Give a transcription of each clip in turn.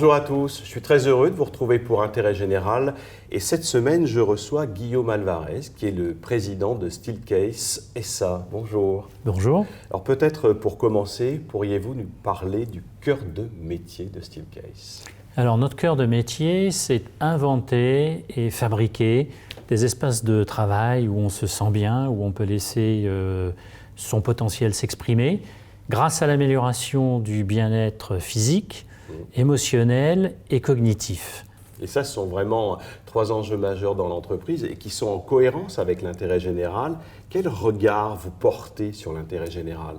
Bonjour à tous, je suis très heureux de vous retrouver pour Intérêt Général et cette semaine je reçois Guillaume Alvarez qui est le président de Steelcase SA. Bonjour. Bonjour. Alors peut-être pour commencer, pourriez-vous nous parler du cœur de métier de Steelcase? Alors notre cœur de métier, c'est inventer et fabriquer des espaces de travail où on se sent bien, où on peut laisser son potentiel s'exprimer grâce à l'amélioration du bien-être physique, émotionnel et cognitif. Et ça, ce sont vraiment trois enjeux majeurs dans l'entreprise et qui sont en cohérence avec l'intérêt général. Quel regard vous portez sur l'intérêt général?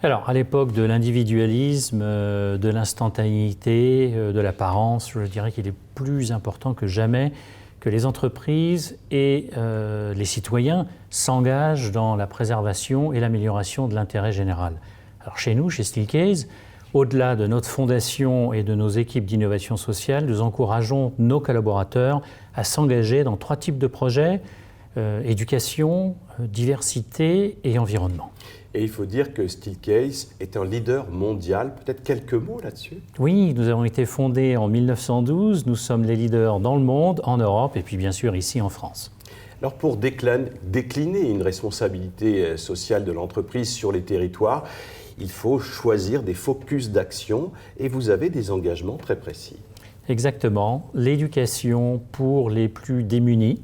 Alors, à l'époque de l'individualisme, de l'instantanéité, de l'apparence, je dirais qu'il est plus important que jamais que les entreprises et les citoyens s'engagent dans la préservation et l'amélioration de l'intérêt général. Alors chez nous, chez Steelcase, au-delà de notre fondation et de nos équipes d'innovation sociale, nous encourageons nos collaborateurs à s'engager dans trois types de projets, éducation, diversité et environnement. Et il faut dire que Steelcase est un leader mondial. Peut-être quelques mots là-dessus? Oui, nous avons été fondés en 1912. Nous sommes les leaders dans le monde, en Europe et puis bien sûr ici en France. Alors pour décliner une responsabilité sociale de l'entreprise sur les territoires, il faut choisir des focus d'action et vous avez des engagements très précis. Exactement. L'éducation pour les plus démunis,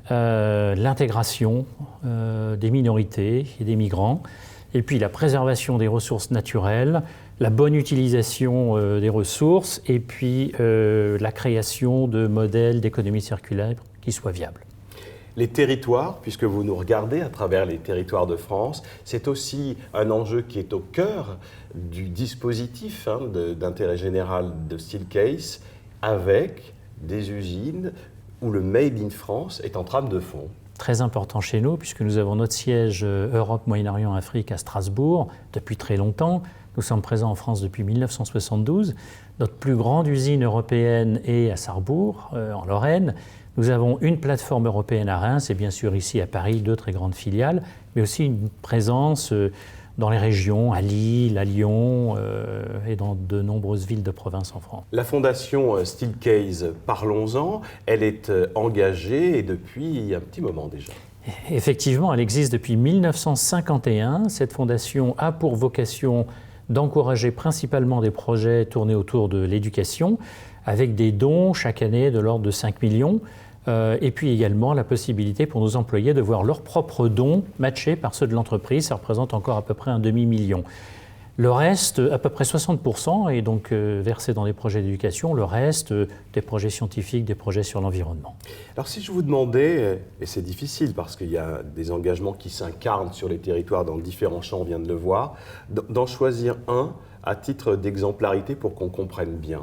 l'intégration des minorités et des migrants, et puis la préservation des ressources naturelles, la bonne utilisation des ressources, et puis la création de modèles d'économie circulaire qui soient viables. Les territoires, puisque vous nous regardez à travers les territoires de France, c'est aussi un enjeu qui est au cœur du dispositif d'intérêt général de Steelcase, avec des usines où le Made in France est en trame de fond. Très important chez nous, puisque nous avons notre siège Europe, Moyen-Orient, Afrique à Strasbourg depuis très longtemps. Nous sommes présents en France depuis 1972. Notre plus grande usine européenne est à Sarrebourg, en Lorraine. Nous avons une plateforme européenne à Reims et bien sûr ici à Paris, deux très grandes filiales, mais aussi une présence dans les régions, à Lille, à Lyon et dans de nombreuses villes de province en France. La fondation Steelcase, parlons-en, elle est engagée et depuis un petit moment déjà. Effectivement, elle existe depuis 1951. Cette fondation a pour vocation d'encourager principalement des projets tournés autour de l'éducation, avec des dons chaque année de l'ordre de 5 millions, et puis également la possibilité pour nos employés de voir leurs propres dons matchés par ceux de l'entreprise. Ça représente encore à peu près un demi-million. Le reste, à peu près 60%, est donc versé dans des projets d'éducation, le reste, des projets scientifiques, des projets sur l'environnement. Alors si je vous demandais, et c'est difficile parce qu'il y a des engagements qui s'incarnent sur les territoires dans différents champs, on vient de le voir, d'en choisir un à titre d'exemplarité pour qu'on comprenne bien.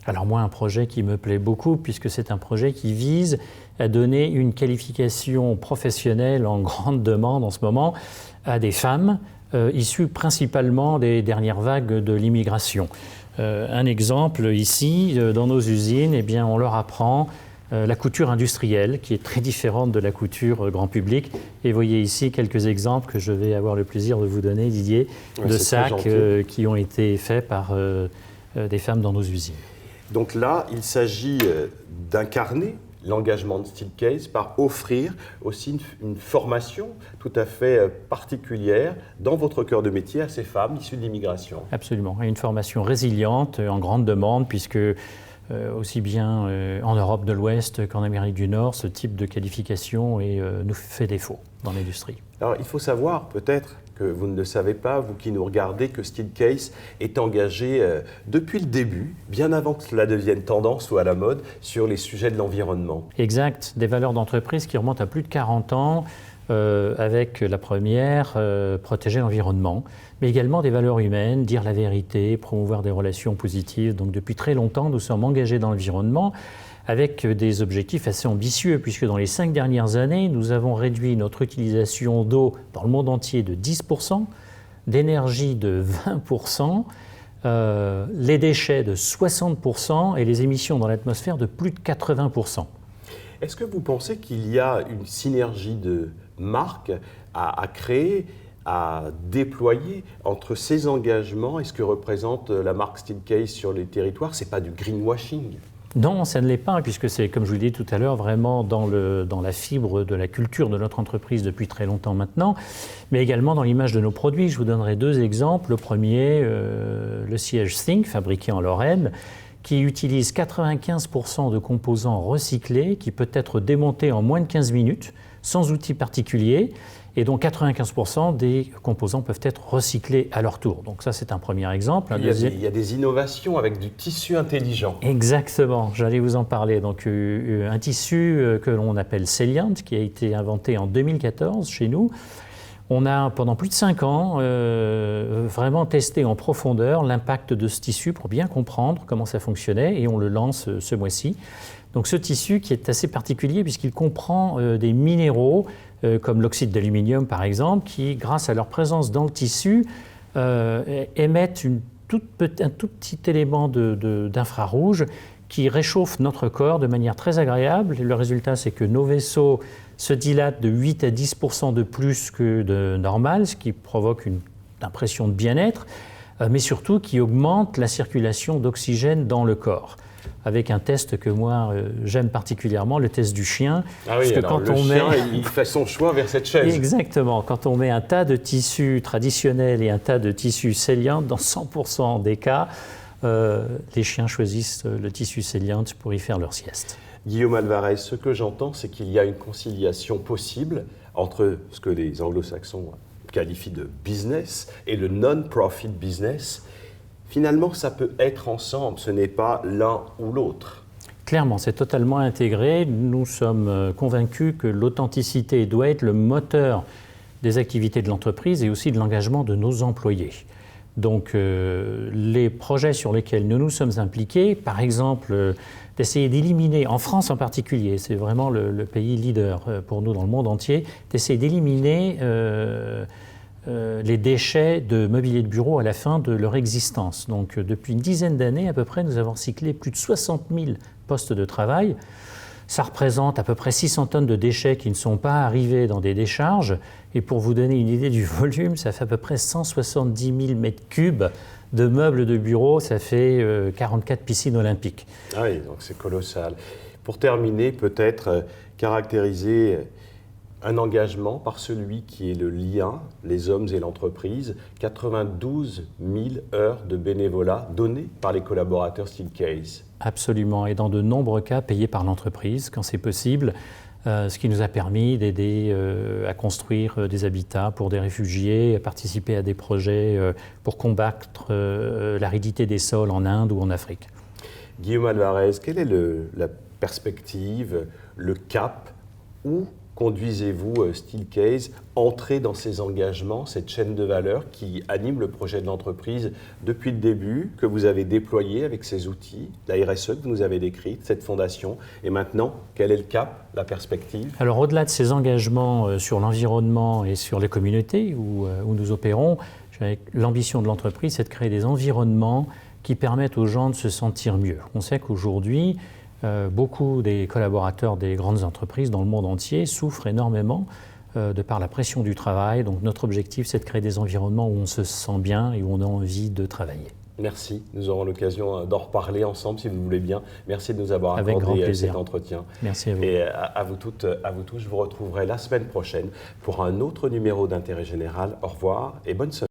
Alors moi, un projet qui me plaît beaucoup, puisque c'est un projet qui vise à donner une qualification professionnelle en grande demande en ce moment à des femmes issues principalement des dernières vagues de l'immigration. Un exemple ici, dans nos usines, eh bien, on leur apprend la couture industrielle, qui est très différente de la couture grand public. Et vous voyez ici quelques exemples que je vais avoir le plaisir de vous donner, Didier, de sacs qui ont été faits par des femmes dans nos usines. Donc là, il s'agit d'incarner l'engagement de Steelcase par offrir aussi une formation tout à fait particulière dans votre cœur de métier à ces femmes issues de l'immigration. Absolument, et une formation résiliente, en grande demande, puisque aussi bien en Europe de l'Ouest qu'en Amérique du Nord, ce type de qualification nous fait défaut dans l'industrie. Alors il faut savoir peut-être que vous ne le savez pas, vous qui nous regardez, que Steelcase est engagé depuis le début, bien avant que cela devienne tendance ou à la mode, sur les sujets de l'environnement. Exact, des valeurs d'entreprise qui remontent à plus de 40 ans, avec la première, protéger l'environnement, mais également des valeurs humaines, dire la vérité, promouvoir des relations positives. Donc depuis très longtemps, nous sommes engagés dans l'environnement, avec des objectifs assez ambitieux, puisque dans les 5 dernières années, nous avons réduit notre utilisation d'eau dans le monde entier de 10%, d'énergie de 20%, les déchets de 60% et les émissions dans l'atmosphère de plus de 80%. Est-ce que vous pensez qu'il y a une synergie de marques à créer à déployer entre ces engagements et ce que représente la marque Steelcase sur les territoires? Ce n'est pas du greenwashing? Non, ça ne l'est pas, puisque c'est, comme je vous l'ai dit tout à l'heure, vraiment dans la fibre de la culture de notre entreprise depuis très longtemps maintenant, mais également dans l'image de nos produits. Je vous donnerai deux exemples. Le premier, le siège Think, fabriqué en Lorraine, qui utilise 95% de composants recyclés, qui peut être démonté en moins de 15 minutes, sans outils particuliers, et dont 95% des composants peuvent être recyclés à leur tour. Donc ça, c'est un premier exemple. Il y a des innovations avec du tissu intelligent. Exactement, j'allais vous en parler. Donc un tissu que l'on appelle Celiant, qui a été inventé en 2014 chez nous. On a, pendant plus de 5 ans, vraiment testé en profondeur l'impact de ce tissu pour bien comprendre comment ça fonctionnait, et on le lance ce mois-ci. Donc ce tissu qui est assez particulier puisqu'il comprend des minéraux comme l'oxyde d'aluminium par exemple, qui, grâce à leur présence dans le tissu, émettent un tout petit élément d'infrarouge qui réchauffe notre corps de manière très agréable. Et le résultat, c'est que nos vaisseaux se dilatent de 8 à 10% de plus que de normal, ce qui provoque une impression de bien-être, mais surtout qui augmente la circulation d'oxygène dans le corps. Avec un test que moi j'aime particulièrement, le test du chien. Ah oui, alors le chien, il fait son choix vers cette chaise. Exactement. Quand on met un tas de tissus traditionnels et un tas de tissus Celiant, dans 100% des cas, les chiens choisissent le tissu Celiant pour y faire leur sieste. Guillaume Alvarez, ce que j'entends, c'est qu'il y a une conciliation possible entre ce que les anglo-saxons qualifient de business et le non-profit business. Finalement, ça peut être ensemble, ce n'est pas l'un ou l'autre. Clairement, c'est totalement intégré. Nous sommes convaincus que l'authenticité doit être le moteur des activités de l'entreprise et aussi de l'engagement de nos employés. Donc, les projets sur lesquels nous nous sommes impliqués, par exemple, d'essayer d'éliminer, en France en particulier, c'est vraiment le pays leader pour nous dans le monde entier, d'essayer d'éliminer les déchets de mobilier de bureau à la fin de leur existence. Donc, depuis une dizaine d'années à peu près, nous avons recyclé plus de 60 000 postes de travail. Ça représente à peu près 600 tonnes de déchets qui ne sont pas arrivés dans des décharges. Et pour vous donner une idée du volume, ça fait à peu près 170 000 mètres cubes de meubles de bureau. Ça fait 44 piscines olympiques. Ah oui, donc c'est colossal. Pour terminer, peut-être caractériser un engagement par celui qui est le lien, les hommes et l'entreprise. 92 000 heures de bénévolat données par les collaborateurs Steelcase. Absolument, et dans de nombreux cas payés par l'entreprise quand c'est possible, ce qui nous a permis d'aider à construire des habitats pour des réfugiés, à participer à des projets pour combattre l'aridité des sols en Inde ou en Afrique. Guillaume Alvarez, quelle est la perspective, le cap, où conduisez-vous Steelcase, entrer dans ces engagements, cette chaîne de valeur qui anime le projet de l'entreprise depuis le début, que vous avez déployé avec ces outils, la RSE que vous nous avez décrite, cette fondation, et maintenant, quel est le cap, la perspective? Alors au-delà de ces engagements sur l'environnement et sur les communautés où nous opérons, l'ambition de l'entreprise, c'est de créer des environnements qui permettent aux gens de se sentir mieux. On sait qu'aujourd'hui, beaucoup des collaborateurs des grandes entreprises dans le monde entier souffrent énormément de par la pression du travail. Donc notre objectif, c'est de créer des environnements où on se sent bien et où on a envie de travailler. Merci. Nous aurons l'occasion d'en reparler ensemble si vous voulez bien. Merci de nous avoir accordé cet entretien. Merci à vous. Et à vous toutes, je vous retrouverai la semaine prochaine pour un autre numéro d'Intérêt Général. Au revoir et bonne semaine.